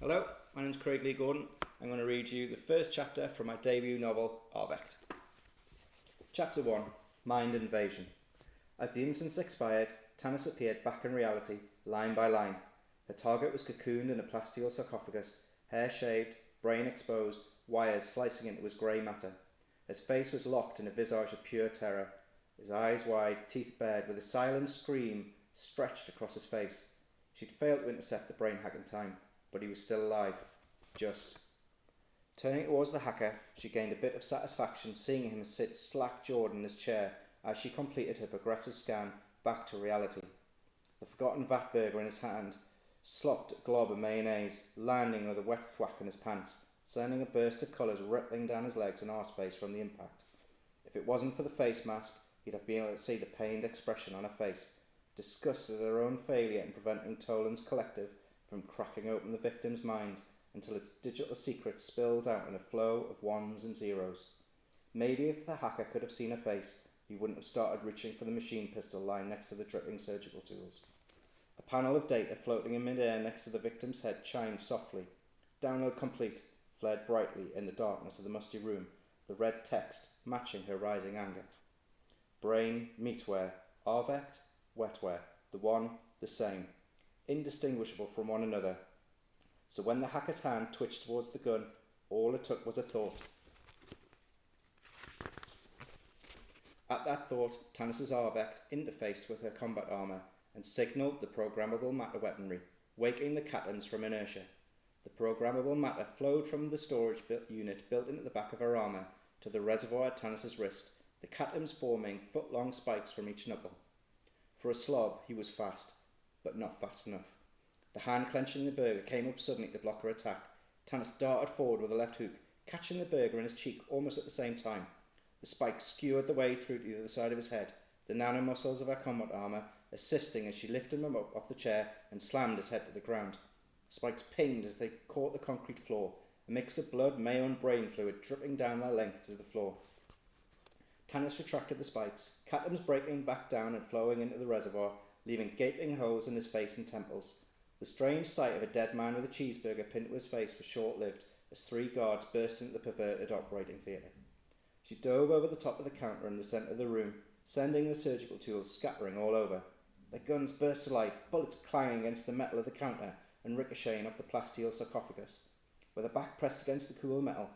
Hello, my name's Craig Lee Gordon. I'm going to read you the first chapter from my debut novel, ARvekt. Chapter 1, Mind Invasion. As the instance expired, Tanis appeared back in reality, line by line. Her target was cocooned in a plasteel sarcophagus, hair shaved, brain exposed, wires slicing into his grey matter. His face was locked in a visage of pure terror, his eyes wide, teeth bared, with a silent scream stretched across his face. She'd failed to intercept the brain hack in time, but he was still alive. Just. Turning towards the hacker, she gained a bit of satisfaction seeing him sit slack-jawed in his chair as she completed her progressive scan back to reality. The forgotten vat burger in his hand slopped a glob of mayonnaise, landing with a wet thwack in his pants, sending a burst of colours rippling down his legs and arse space from the impact. If it wasn't for the face mask, he'd have been able to see the pained expression on her face, disgusted at her own failure in preventing Toland's collective from cracking open the victim's mind until its digital secrets spilled out in a flow of ones and zeros. Maybe if the hacker could have seen her face, he wouldn't have started reaching for the machine pistol lying next to the dripping surgical tools. A panel of data floating in mid-air next to the victim's head chimed softly. Download complete, flared brightly in the darkness of the musty room, the red text matching her rising anger. Brain, meatware, ARvekt, wetware, the one, the same, indistinguishable from one another. So when the hacker's hand twitched towards the gun, all it took was a thought. At that thought, Tanis's ARvekt interfaced with her combat armour and signalled the programmable matter weaponry, waking the Catlins from inertia. The programmable matter flowed from the storage unit built into the back of her armour to the reservoir at Tanis's wrist, the Catlins forming foot-long spikes from each knuckle. For a slob, he was fast, but not fast enough. The hand clenching the burger came up suddenly to block her attack. Tanis darted forward with a left hook, catching the burger in his cheek almost at the same time. The spike skewered the way through to the other side of his head, the nanomuscles of her combat armour assisting as she lifted him up off the chair and slammed his head to the ground. The spikes pinged as they caught the concrete floor, a mix of blood, mayo and brain fluid dripping down their length to the floor. Tanis retracted the spikes, Catlim's breaking back down and flowing into the reservoir, leaving gaping holes in his face and temples. The strange sight of a dead man with a cheeseburger pinned to his face was short-lived as three guards burst into the perverted operating theatre. She dove over the top of the counter in the centre of the room, sending the surgical tools scattering all over. Their guns burst to life, bullets clanging against the metal of the counter and ricocheting off the plasteel sarcophagus. With her back pressed against the cool metal,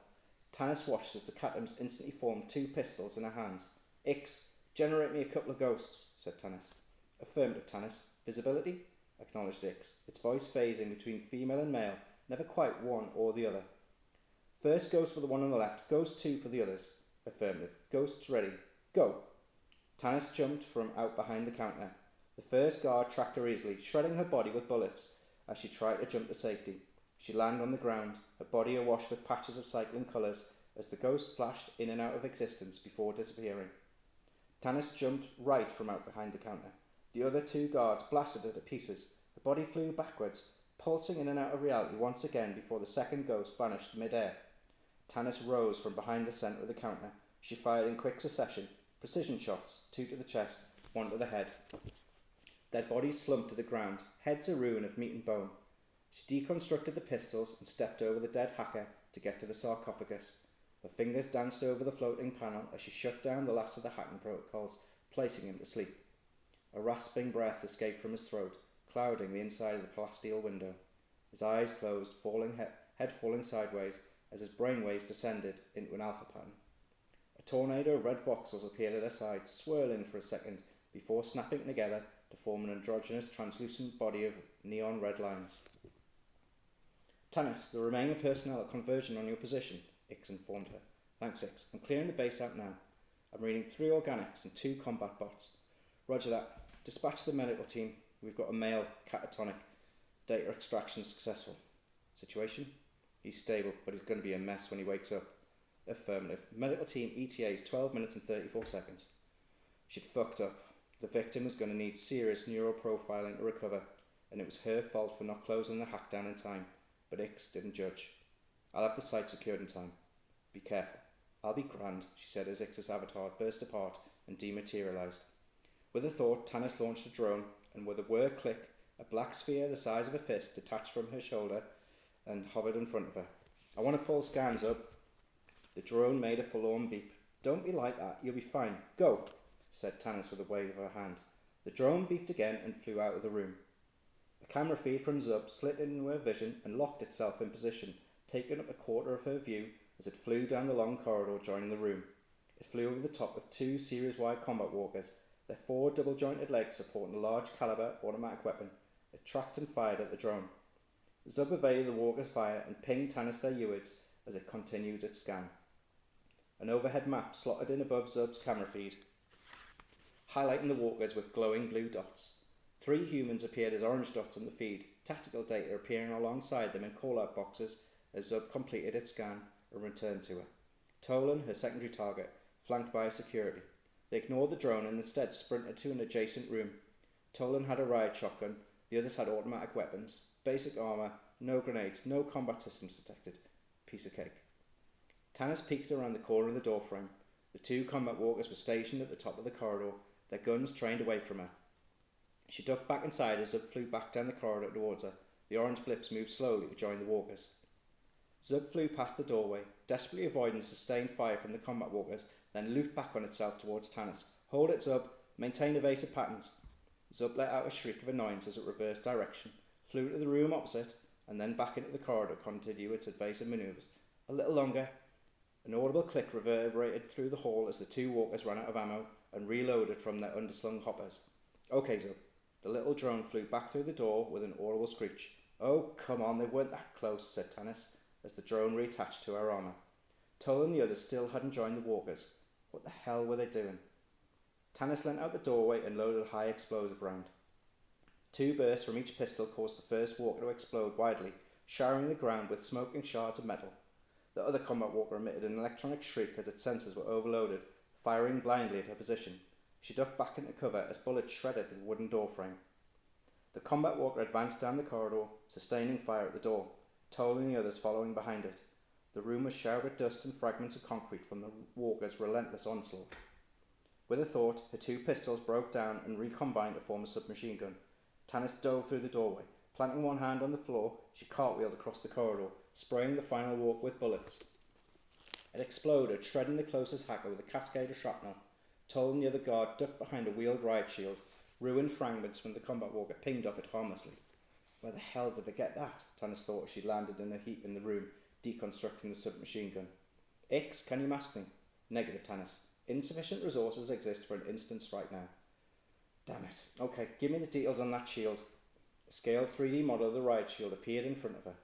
Tanis watched as the Catlins instantly formed two pistols in her hands. "Ix, generate me a couple of ghosts," said Tanis. "Affirmative, Tanis. Visibility?" acknowledged Ix, its voice phasing between female and male, never quite one or the other. "First ghost for the one on the left, ghost two for the others." "Affirmative. Ghosts ready. Go." Tanis jumped from out behind the counter. The first guard tracked her easily, shredding her body with bullets as she tried to jump to safety. She landed on the ground, her body awash with patches of cycling colours as the ghost flashed in and out of existence before disappearing. Tanis jumped right from out behind the counter. The other two guards blasted her to pieces. Her body flew backwards, pulsing in and out of reality once again before the second ghost vanished mid-air. Tanis rose from behind the centre of the counter. She fired in quick succession, precision shots, two to the chest, one to the head. Their bodies slumped to the ground, heads a ruin of meat and bone. She deconstructed the pistols and stepped over the dead hacker to get to the sarcophagus. Her fingers danced over the floating panel as she shut down the last of the hacking protocols, placing him to sleep. A rasping breath escaped from his throat, clouding the inside of the plasteel window. His eyes closed, head falling sideways as his brainwaves descended into an alpha pattern. A tornado of red voxels appeared at her side, swirling for a second before snapping together to form an androgynous, translucent body of neon red lines. "Tanis, the remaining personnel at conversion on your position," Ix informed her. "Thanks, Ix. I'm clearing the base out now. I'm reading 3 organics and 2 combat bots." "Roger that. Dispatch the medical team. We've got a male catatonic. Data extraction successful." "Situation?" "He's stable, but he's going to be a mess when he wakes up." "Affirmative. Medical team ETA's 12 minutes and 34 seconds. She'd fucked up. The victim was going to need serious neuroprofiling to recover, and it was her fault for not closing the hack down in time, but Ix didn't judge. I'll have the site secured in time. Be careful." "I'll be grand," she said as Ix's avatar burst apart and dematerialised. With a thought, Tanis launched a drone, and with a whir click, a black sphere the size of a fist detached from her shoulder and hovered in front of her. I want a full scan, Zub. The drone made a forlorn beep. Don't be like that, you'll be fine. Go, said Tanis with a wave of her hand. The drone beeped again and flew out of the room. The camera feed from Zub slid into her vision and locked itself in position, taking up a quarter of her view as it flew down the long corridor joining the room. It flew over the top of two series-wide combat walkers, their four double-jointed legs supporting a large caliber automatic weapon. It tracked and fired at the drone. Zub evaded the walker's fire and pinged Tanis their UIDs as it continued its scan. An overhead map slotted in above Zub's camera feed, highlighting the walkers with glowing blue dots. 3 humans appeared as orange dots on the feed, tactical data appearing alongside them in call-out boxes as Zub completed its scan and returned to her. Tolan, her secondary target, flanked by security. They ignored the drone and instead sprinted to an adjacent room. Tolan had a riot shotgun, the others had automatic weapons, basic armour, no grenades, no combat systems detected. Piece of cake. Tanis peeked around the corner of the doorframe. The 2 combat walkers were stationed at the top of the corridor, their guns trained away from her. She ducked back inside as Zub flew back down the corridor towards her. The orange blips moved slowly to join the walkers. Zub flew past the doorway, desperately avoiding sustained fire from the combat walkers, then looped back on itself towards Tanis. Hold it, Zub. Maintain evasive patterns. Zub let out a shriek of annoyance as it reversed direction, flew to the room opposite, and then back into the corridor to continue its evasive manoeuvres. A little longer. An audible click reverberated through the hall as the 2 walkers ran out of ammo and reloaded from their underslung hoppers. Okay, Zub. The little drone flew back through the door with an audible screech. Oh, come on, they weren't that close, said Tanis, as the drone reattached to her armour. Toll and the others still hadn't joined the walkers. What the hell were they doing? Tanis leant out the doorway and loaded a high explosive round. 2 bursts from each pistol caused the first walker to explode widely, showering the ground with smoking shards of metal. The other combat walker emitted an electronic shriek as its sensors were overloaded, firing blindly at her position. She ducked back into cover as bullets shredded the wooden doorframe. The combat walker advanced down the corridor, sustaining fire at the door, Toll and the others following behind it. The room was showered with dust and fragments of concrete from the walker's relentless onslaught. With a thought, her 2 pistols broke down and recombined to form a submachine gun. Tanis dove through the doorway. Planting one hand on the floor, she cartwheeled across the corridor, spraying the final walk with bullets. It exploded, shredding the closest hacker with a cascade of shrapnel. Toll and the other guard ducked behind a wheeled riot shield. Ruined fragments from the combat walker pinged off it harmlessly. Where the hell did they get that? Tanis thought as she landed in a heap in the room, deconstructing the submachine gun. Ix, can you mask me? Negative, Tanis. Insufficient resources exist for an instance right now. Damn it. Okay, give me the details on that shield. A scaled 3D model of the riot shield appeared in front of her.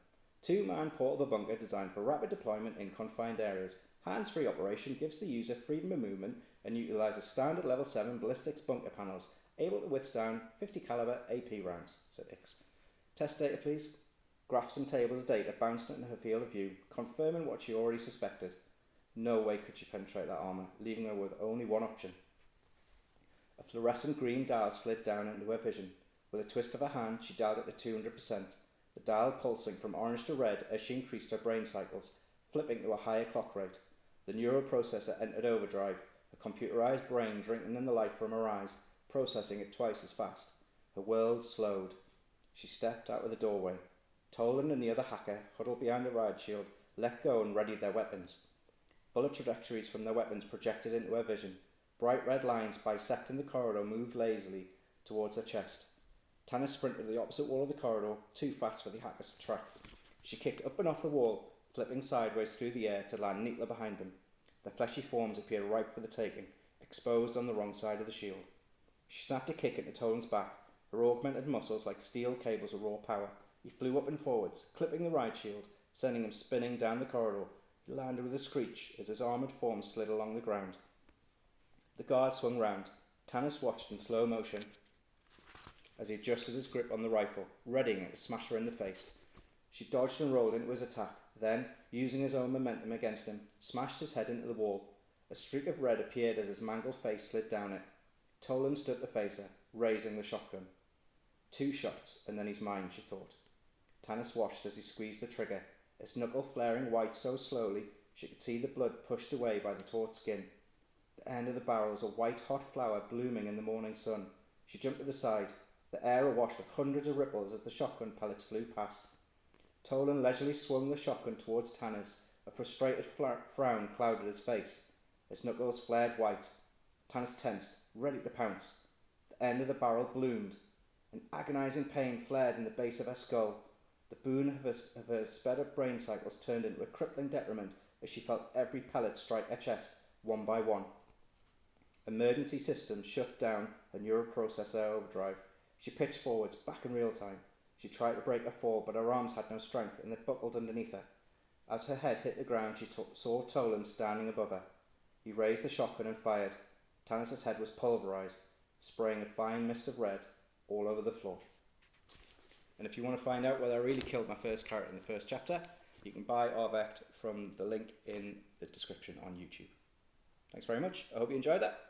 2-man portable bunker designed for rapid deployment in confined areas. Hands-free operation gives the user freedom of movement and utilises standard level 7 ballistics bunker panels able to withstand 50 caliber AP rounds, said Ix. Test data, please. Graphs and tables of data bounced into her field of view, confirming what she already suspected. No way could she penetrate that armour, leaving her with only one option. A fluorescent green dial slid down into her vision. With a twist of her hand, she dialed it to 200%, the dial pulsing from orange to red as she increased her brain cycles, flipping to a higher clock rate. The neural processor entered overdrive, her computerized brain drinking in the light from her eyes, processing it twice as fast. Her world slowed. She stepped out of the doorway. Tolan and the other hacker, huddled behind the riot shield, let go and readied their weapons. Bullet trajectories from their weapons projected into her vision. Bright red lines bisecting the corridor moved lazily towards her chest. Tanis sprinted to the opposite wall of the corridor, too fast for the hackers to track. She kicked up and off the wall, flipping sideways through the air to land neatly behind them. Their fleshy forms appeared ripe for the taking, exposed on the wrong side of the shield. She snapped a kick into Tolan's back, her augmented muscles like steel cables of raw power. He flew up and forwards, clipping the riot shield, sending him spinning down the corridor. He landed with a screech as his armoured form slid along the ground. The guard swung round. Tanis watched in slow motion as he adjusted his grip on the rifle, readying it to smash her in the face. She dodged and rolled into his attack, then, using his own momentum against him, smashed his head into the wall. A streak of red appeared as his mangled face slid down it. Tolan stood to face her, raising the shotgun. 2 shots, and then he's mine, she thought. Tanis watched as he squeezed the trigger, his knuckle flaring white so slowly she could see the blood pushed away by the taut skin. The end of the barrel was a white-hot flower blooming in the morning sun. She jumped to the side, the air awash with hundreds of ripples as the shotgun pellets flew past. Tolan leisurely swung the shotgun towards Tanner's. A frustrated frown clouded his face. His knuckles flared white. Tannis tensed, ready to pounce. The end of the barrel bloomed. An agonising pain flared in the base of her skull. The boon of her sped up brain cycles turned into a crippling detriment as she felt every pellet strike her chest, one by one. Emergency systems shut down her neural processor overdrive. She pitched forwards, back in real time. She tried to break her fall, but her arms had no strength and they buckled underneath her. As her head hit the ground, she saw Tolan standing above her. He raised the shotgun and fired. Tannis's head was pulverised, spraying a fine mist of red all over the floor. And if you want to find out whether I really killed my first character in the first chapter, you can buy ARvekt from the link in the description on YouTube. Thanks very much. I hope you enjoyed that.